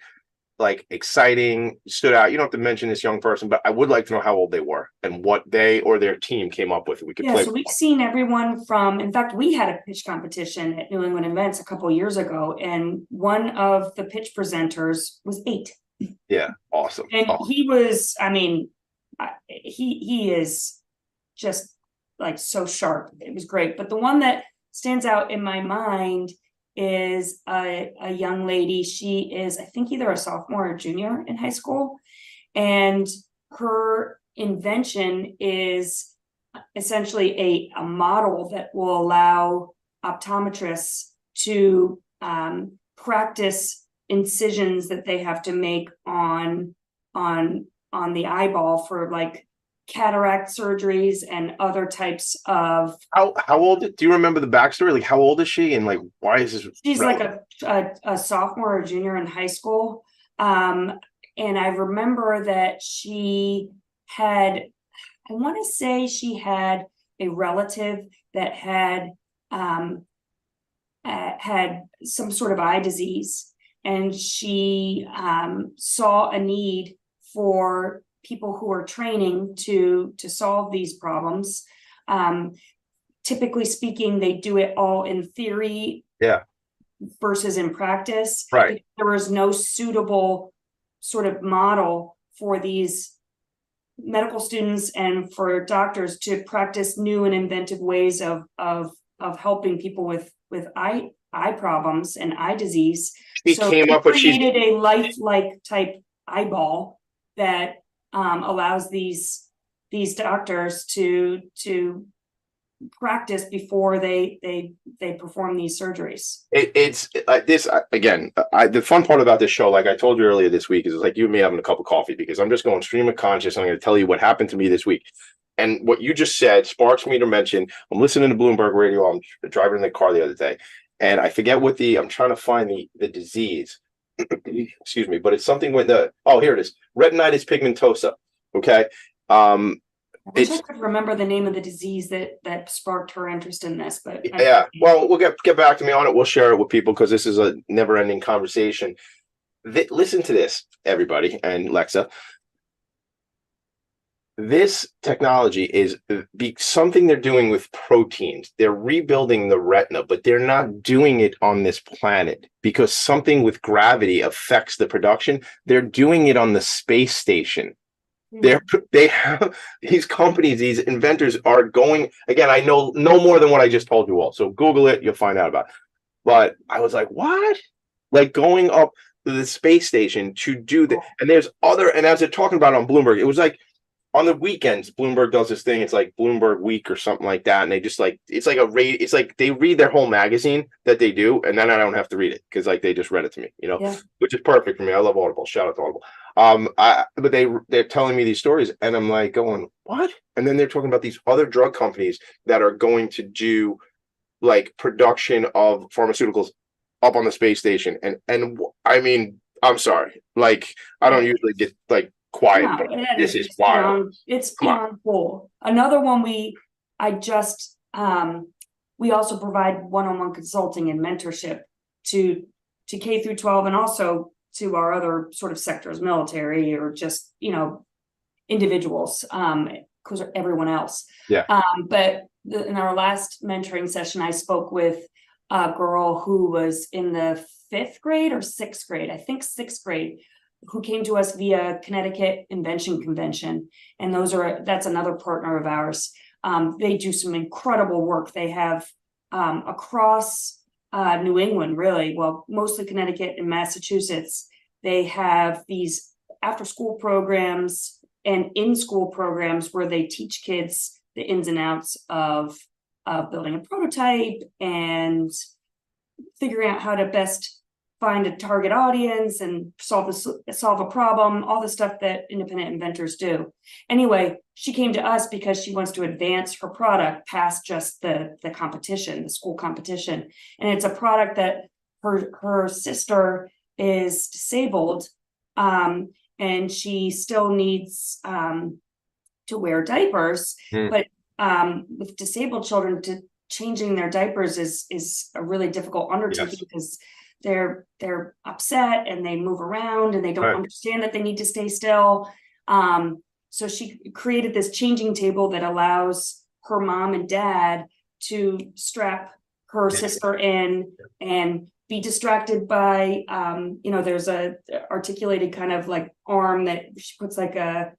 like exciting, stood out? You don't have to mention this young person, but I would like to know how old they were and what they or their team came up with. We could play. So we've seen everyone from, in fact, we had a pitch competition at New England Events a couple of years ago, and one of the pitch presenters was 8. Yeah, awesome. And he was, I mean, he is just like so sharp. It was great. But the one that stands out in my mind is a young lady. She is, I think, either a sophomore or junior in high school. And her invention is essentially a model that will allow optometrists to practice incisions that they have to make on the eyeball for like cataract surgeries and other types of. How old? Do you remember the backstory? Like, how old is she, and like, why is this? She's like a sophomore or junior in high school. And I remember that she had, I want to say she had a relative that had had some sort of eye disease, and she saw a need for people who are training to solve these problems. Typically speaking, they do it all in theory, versus in practice. Right. There was no suitable sort of model for these medical students and for doctors to practice new and inventive ways of helping people with eye problems and eye disease. She came up with, created a lifelike type eyeball that allows these doctors to practice before they perform these surgeries. It's this again. The fun part about this show, like I told you earlier this week, is it's like you and me having a cup of coffee, because I'm just going stream of conscious. I'm going to tell you what happened to me this week, and what you just said sparks me to mention. I'm listening to Bloomberg Radio. I'm driving in the car the other day, and I forget what I'm trying to find the disease. Excuse me, but it's something with here it is, retinitis pigmentosa. Okay. I wish I could remember the name of the disease that sparked her interest in this, but well, we'll get back to me on it. We'll share it with people, because this is a never-ending conversation. Listen to this, everybody, and Lexa. This technology is something they're doing with proteins. They're rebuilding the retina, but they're not doing it on this planet because something with gravity affects the production. They're doing it on the space station. They have these companies, these inventors are going, again, I know no more than what I just told you all, so Google it, you'll find out about it. But I was like, what? Like going up to the space station to do that. And there's and as they're talking about on Bloomberg, it was like on the weekends, Bloomberg does this thing, it's like Bloomberg Week or something like that, and they just like, it's like they read their whole magazine that they do, and then I don't have to read it, because like they just read it to me, which is perfect for me. I love Audible. Shout out to Audible. But they're telling me these stories, and I'm like going, what? And then they're talking about these other drug companies that are going to do like production of pharmaceuticals up on the space station, and I mean, I'm sorry, like I don't usually get like quiet, but this is wild. It's beyond cool. Another one we also provide one-on-one consulting and mentorship to K through 12, and also to our other sort of sectors, military, or just individuals, because everyone else. But in our last mentoring session, I spoke with a girl who was in the 5th grade or 6th grade, I think 6th grade, who came to us via Connecticut Invention Convention. And that's another partner of ours. They do some incredible work. They have across New England, really, well, mostly Connecticut and Massachusetts, they have these after-school programs and in-school programs where they teach kids the ins and outs of building a prototype and figuring out how to best find a target audience and solve a problem, all the stuff that independent inventors do. Anyway, she came to us because she wants to advance her product past just the competition, the school competition. And it's a product that her sister is disabled, and she still needs to wear diapers, but with disabled children, changing their diapers is a really difficult undertaking, because they're upset and they move around and they don't understand that they need to stay still. So she created this changing table that allows her mom and dad to strap her sister in and be distracted by, there's a articulated kind of like arm that she puts like an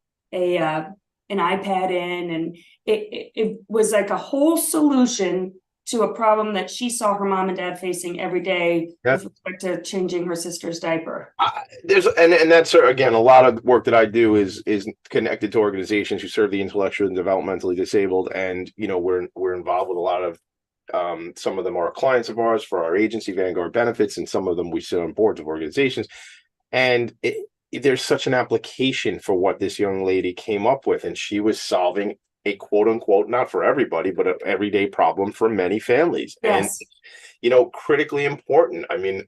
iPad in, and it was like a whole solution to a problem that she saw her mom and dad facing every day with respect to changing her sister's diaper. And that's again, a lot of work that I do is connected to organizations who serve the intellectually and developmentally disabled, and we're involved with a lot of some of them are clients of ours for our agency, Vanguard Benefits, and some of them we sit on boards of organizations. And there's such an application for what this young lady came up with, and she was solving a quote unquote, not for everybody, but an everyday problem for many families. Yes. And critically important. I mean,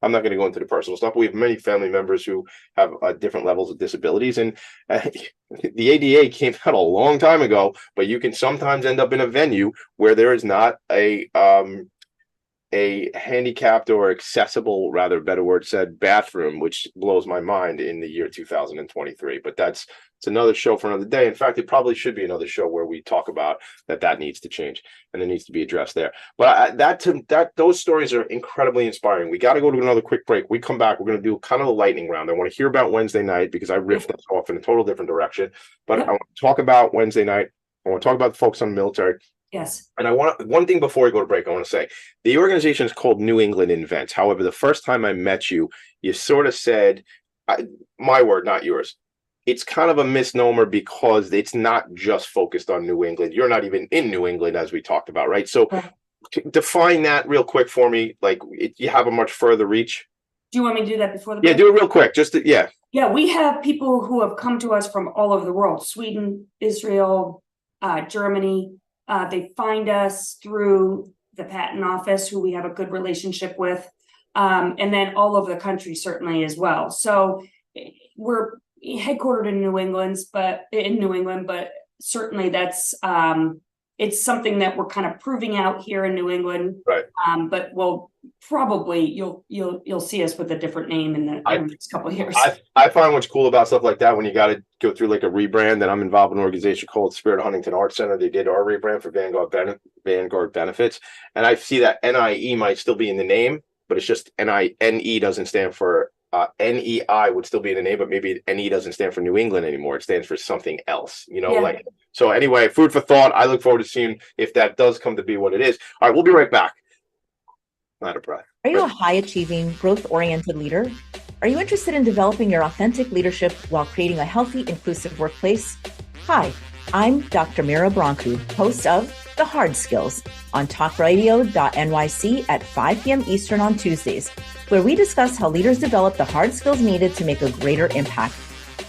I'm not going to go into the personal stuff, but we have many family members who have different levels of disabilities, and the ADA came out a long time ago, but you can sometimes end up in a venue where there is not a handicapped or accessible, rather better word said, bathroom, which blows my mind in the year 2023. But it's another show for another day. In fact, it probably should be another show where we talk about that needs to change and it needs to be addressed there. But those stories are incredibly inspiring. We got to go to another quick break. We come back, we're going to do kind of a lightning round. I want to hear about Wednesday night because I riffed that off in a total different direction. But I want to talk about Wednesday night. I want to talk about the focus on the military. Yes. And one thing before we go to break, I want to say the organization is called New England Invents. However, the first time I met you, you sort of said, my word, not yours. It's kind of a misnomer because it's not just focused on New England. You're not even in New England, as we talked about, right? So define that real quick for me. Like, you have a much further reach. Do you want me to do that before the break? Yeah, do it real quick. Yeah, we have people who have come to us from all over the world: Sweden, Israel, Germany. They find us through the patent office, who we have a good relationship with, and then all over the country, certainly as well. So we're headquartered in New England, but certainly that's it's something that we're kind of proving out here in New England. Right. But we'll probably you'll see us with a different name in the next couple of years. I find what's cool about stuff like that when you got to go through like a rebrand. That I'm involved in an organization called Spirit Huntington Arts Center. They did our rebrand for Vanguard Benefits, and I see that NIE might still be in the name, but it's just NE doesn't stand for NEI would still be in the name, but maybe NE doesn't stand for New England anymore. It stands for something else. So anyway, food for thought. I look forward to seeing if that does come to be what it is. All right, we'll be right back. Not a breath. Are you a high-achieving, growth-oriented leader? Are you interested in developing your authentic leadership while creating a healthy, inclusive workplace? Hi, I'm Dr. Mira Brancu, host of The Hard Skills on TalkRadio.nyc at 5 p.m. Eastern on Tuesdays, where we discuss how leaders develop the hard skills needed to make a greater impact.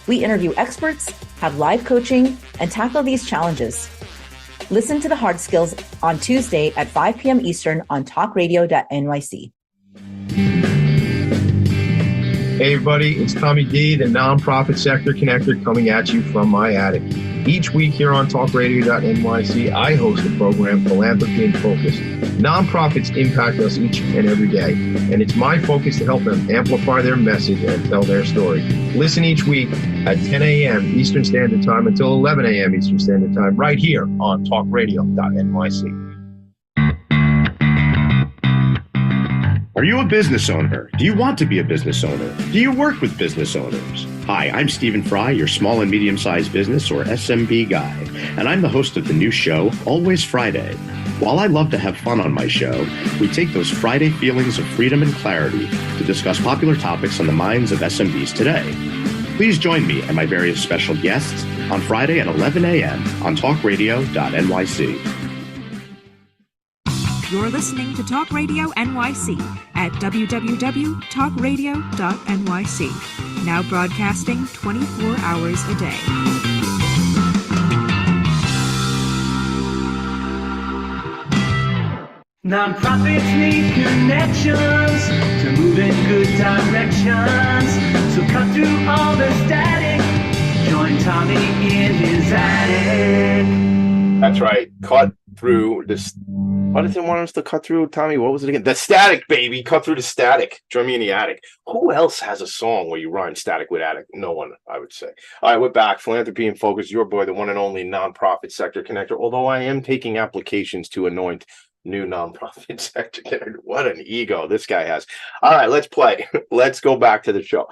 We interview experts, have live coaching, and tackle these challenges. Listen to The Hard Skills on Tuesday at 5 p.m. Eastern on TalkRadio.nyc. Hey everybody, it's Tommy D, the nonprofit sector connector, coming at you from my attic. Each week here on TalkRadio.nyc, I host the program Philanthropy and Phocus. Nonprofits impact us each and every day, and it's my focus to help them amplify their message and tell their story. Listen each week at 10 a.m. Eastern Standard Time until 11 a.m. Eastern Standard Time, right here on TalkRadio.nyc. Are you a business owner? Do you want to be a business owner? Do you work with business owners? Hi, I'm Stephen Fry, your small and medium-sized business or SMB guy, and I'm the host of the new show, Always Friday. While I love to have fun on my show, we take those Friday feelings of freedom and clarity to discuss popular topics on the minds of SMBs today. Please join me and my various special guests on Friday at 11 a.m. on TalkRadio.nyc. You're listening to Talk Radio NYC at www.talkradio.nyc. Now broadcasting 24 hours a day. Nonprofits need connections to move in good directions. So cut through all the static. Join Tommy in his attic. That's right. Cut through this. Why did they want us to cut through, Tommy? What was it again? The static, baby. Cut through the static. Join me in the attic. Who else has a song where you rhyme static with attic? No one, I would say. All right, we're back. Philanthropy and Focus, your boy, the one and only nonprofit sector connector. Although I am taking applications to anoint new nonprofit sector connector. What an ego this guy has. All right, let's play. Let's go back to the show.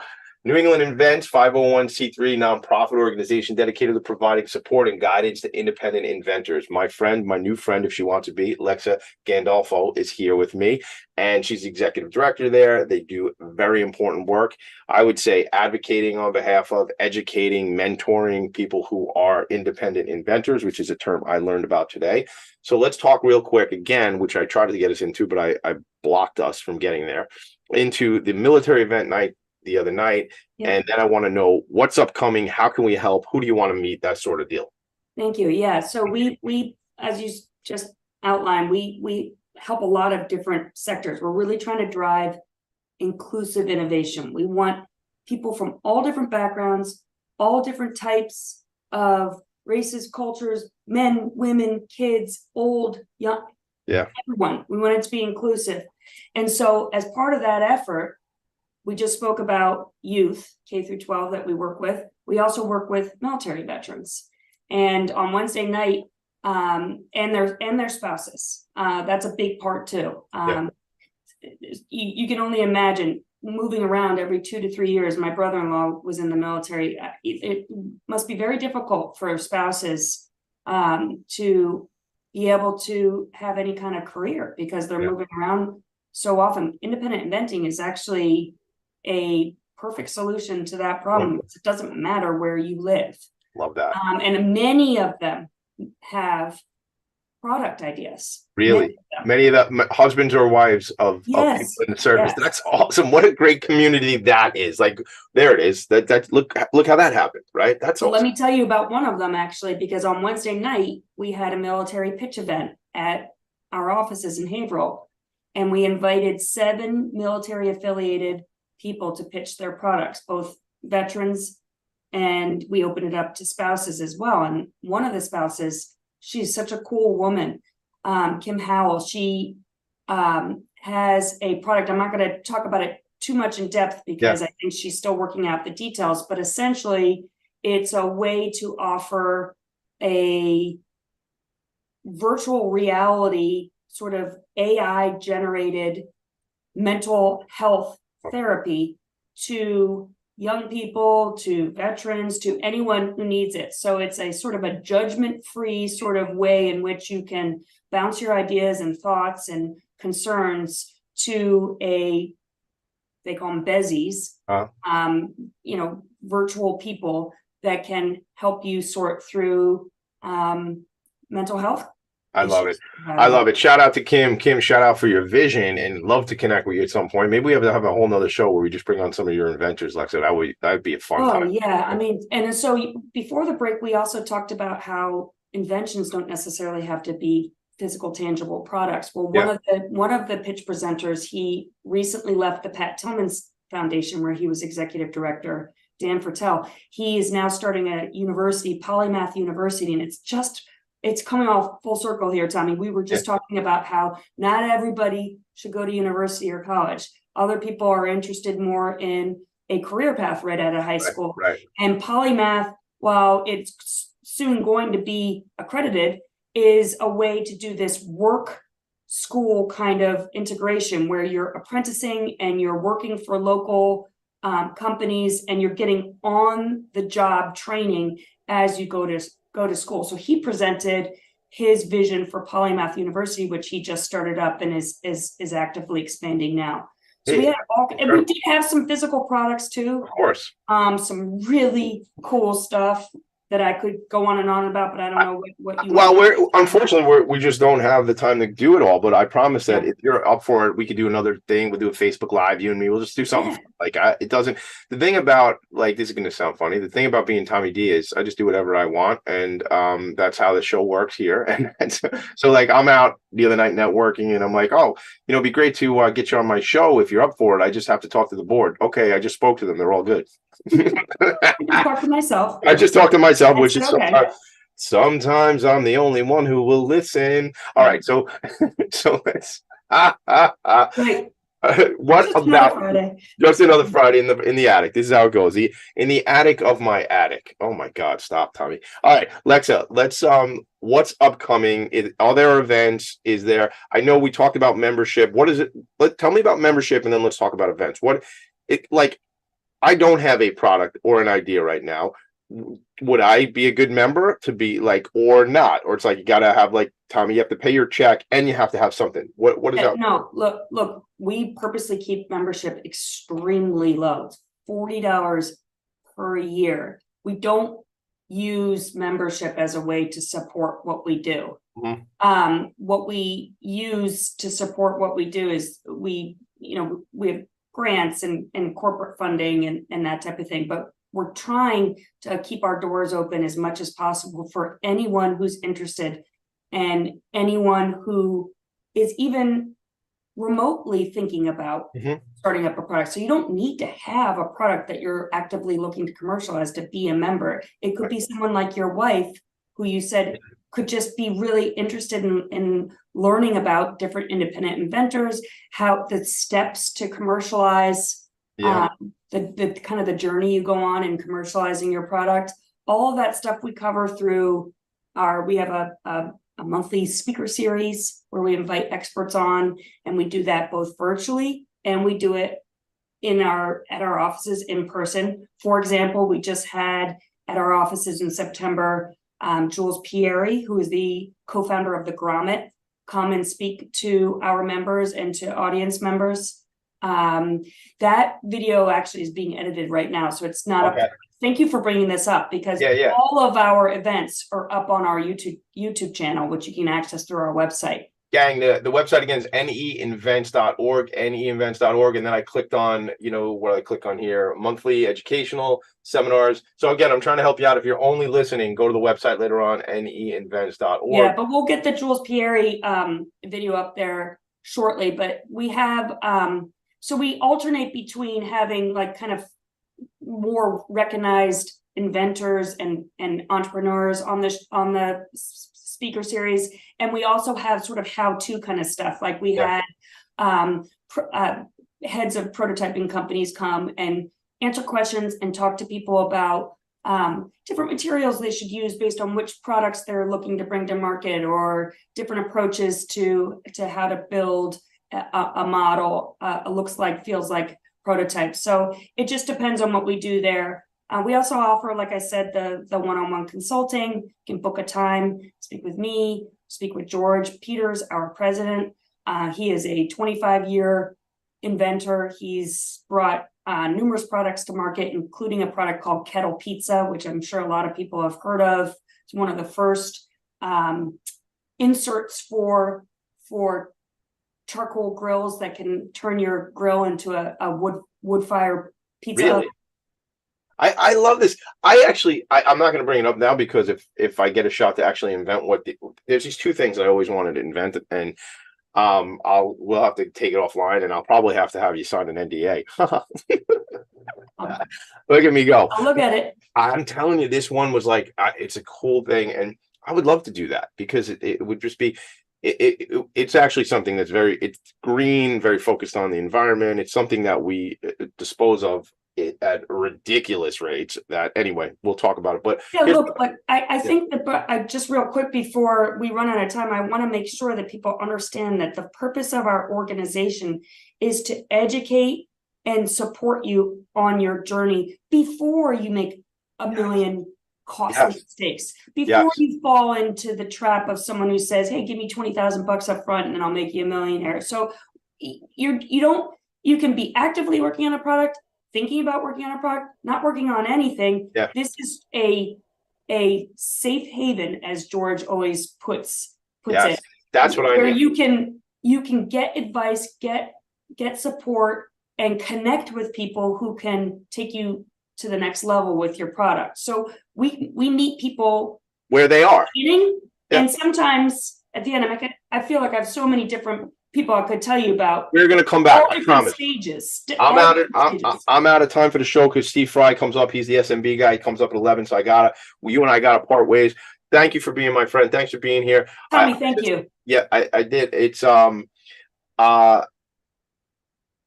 New England Invents, 501c3 nonprofit organization dedicated to providing support and guidance to independent inventors. My new friend, if she wants to be, Lexa Gandolfo, is here with me, and she's the executive director there. They do very important work. I would say advocating on behalf of, educating, mentoring people who are independent inventors, which is a term I learned about today. So let's talk real quick again, which I tried to get us into, but I blocked us from getting there, into the military event night the other night. Yeah. And then I want to know what's upcoming, how can we help, who do you want to meet, that sort of deal. Thank you. Yeah. So we as you just outlined, we help a lot of different sectors. We're really trying to drive inclusive innovation. We want people from all different backgrounds, all different types of races, cultures, men, women, kids, old, young, everyone. We want it to be inclusive. And so as part of that effort, we just spoke about youth, K through 12 that we work with. We also work with military veterans. And on Wednesday night, and their spouses. That's a big part too. You can only imagine moving around every 2 to 3 years. My brother-in-law was in the military. It must be very difficult for spouses to be able to have any kind of career because they're moving around so often. Independent inventing is actually a perfect solution to that problem. It doesn't matter where you live. Love that. And many of them have product ideas. Really? Many of the husbands or wives of people in the service. Yes. That's awesome. What a great community that is. Like, there it is. That look how that happened, right? That's So awesome. let me tell you about one of them actually, because on Wednesday night, we had a military pitch event at our offices in Haverhill, and we invited 7 military affiliated people to pitch their products, both veterans, and we opened it up to spouses as well. And one of the spouses, she's such a cool woman, Kim Howell. She has a product. I'm not going to talk about it too much in depth because I think she's still working out the details, but essentially it's a way to offer a virtual reality sort of AI generated mental health therapy to young people, to veterans, to anyone who needs it. So it's a sort of a judgment-free sort of way in which you can bounce your ideas and thoughts and concerns to they call them bezies, virtual people that can help you sort through mental health. I love it. I love it. Shout out to Kim. Kim, shout out for your vision, and love to connect with you at some point. Maybe we have to have a whole nother show where we just bring on some of your inventors, Lexa. That'd be a fun time. Oh yeah. I mean, and so before the break, we also talked about how inventions don't necessarily have to be physical, tangible products. Well, one of the pitch presenters, he recently left the Pat Tillman's Foundation, where he was executive director, Dan Fertel. He is now starting a university, Polymath University, and it's coming off full circle here, Tommy. We were just talking about how not everybody should go to university or college. Other people are interested more in a career path right out of high school. Right. And Polymath, while it's soon going to be accredited, is a way to do this work school kind of integration where you're apprenticing and you're working for local companies and you're getting on the job training as you go to school. So he presented his vision for Polymath University, which he just started up and is actively expanding now. So we did have some physical products too. Of course. Some really cool stuff that I could go on and on about, but I don't know what you. Well, unfortunately we just don't have the time to do it all. But I promise that if you're up for it, we could do another thing. We'll do a Facebook Live, you and me. We'll just do something it doesn't. The thing about this is going to sound funny. The thing about being Tommy D is I just do whatever I want, and that's how the show works here. And so I'm out the other night networking, and I'm like, it'd be great to get you on my show if you're up for it. I just have to talk to the board. Okay, I just spoke to them. They're all good. I talk to myself. I just talk to myself, which is okay. Sometimes I'm the only one who will listen. All right, so let's. Right. What Just about Friday. Just another Friday in the attic? This is how it goes. In the attic of my attic. Oh my God! Stop, Tommy. All right, Lexa. Let's what's upcoming? Are there events? Is there? I know we talked about membership. What is it? Tell me about membership, and then let's talk about events. I don't have a product or an idea right now. Would I be a good member to be like, or not? Or it's like, you got to have, like, Tommy, you have to pay your check and you have to have something. What is that? No, look, we purposely keep membership extremely low. It's $40 per year. We don't use membership as a way to support what we do. Mhm. What we use to support what we do is we have grants and corporate funding and that type of thing, but we're trying to keep our doors open as much as possible for anyone who's interested and anyone who is even remotely thinking about Mhm. starting up a product. So you don't need to have a product that you're actively looking to commercialize to be a member. It could be someone like your wife, who you said could just be really interested in learning about different independent inventors, how the steps to commercialize, Yeah. the kind of the journey you go on in commercializing your product. All of that stuff we cover through we have a monthly speaker series where we invite experts on, and we do that both virtually and we do it at our offices in person. For example, we just had at our offices in September, Jules Pieri, who is the co-founder of the Grommet, come and speak to our members and to audience members. That video actually is being edited right now, so it's not Okay. up. Thank you for bringing this up, because Yeah. all of our events are up on our YouTube channel, which you can access through our website. Gang, the website again is neevents.org, neevents.org. And then I clicked on, what I click on here, monthly educational seminars. So again, I'm trying to help you out. If you're only listening, go to the website later on, neevents.org. Yeah, but we'll get the Jules Pieri video up there shortly. But we have, so we alternate between having like kind of more recognized inventors and entrepreneurs on the speaker series, and we also have sort of how-to kind of stuff. Like we had heads of prototyping companies come and answer questions and talk to people about different materials they should use based on which products they're looking to bring to market, or different approaches to how to build a model, looks like, feels like prototype. So it just depends on what we do there. We also offer, like I said, the one-on-one consulting. You can book a time, speak with me, speak with George Peters, our president. He is a 25-year inventor. He's brought numerous products to market, including a product called Kettle Pizza, which I'm sure a lot of people have heard of. It's one of the first inserts for charcoal grills that can turn your grill into a wood fire pizza. Really? I love this. I'm not going to bring it up now, because if I get a shot to actually invent there's these two things I always wanted to invent, and we'll have to take it offline, and I'll probably have to have you sign an NDA. Look at me go. I'll look at it. I'm telling you, this one was like, it's a cool thing, and I would love to do that, because it would just be, it's actually something that's it's green, very focused on the environment. It's something that we dispose of it at ridiculous rates. That anyway, we'll talk about it. But yeah, look, but I think that just real quick before we run out of time, I want to make sure that people understand that the purpose of our organization is to educate and support you on your journey before you make a million costly mistakes, before you fall into the trap of someone who says, hey, give me $20,000 up front and then I'll make you a millionaire. So you can be actively working on a product, thinking about working on a product, not working on anything. Yeah. This is a safe haven, as George always puts it. That's what where you can get advice, get support, and connect with people who can take you to the next level with your product. So we meet people where they are. And sometimes at the end, I feel like I have so many different people I could tell you about. We're going to come back. I promise. Stages. I'm out of time for the show, because Steve Fry comes up. He's the SMB guy. He comes up at 11. So you and I got to part ways. Thank you for being my friend. Thanks for being here. Tommy, thank you. Yeah, I did. It's,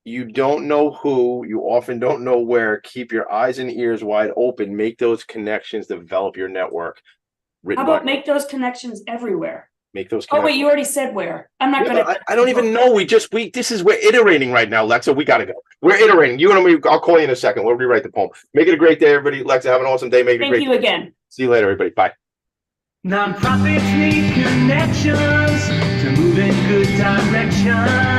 you don't know who, you often don't know where. Keep your eyes and ears wide open. Make those connections, develop your network. How about make those connections everywhere? make those Oh, wait, connections. you already said where. I'm not Yeah, gonna. I don't even know. We're iterating right now, Lexa. We gotta go. We're iterating. You and me, I'll call you in a second. We'll rewrite the poem. Make it a great day, everybody. Lexa, have an awesome day. Make it a Thank great you again. See you later, everybody. Bye. Nonprofits need connections to move in good directions.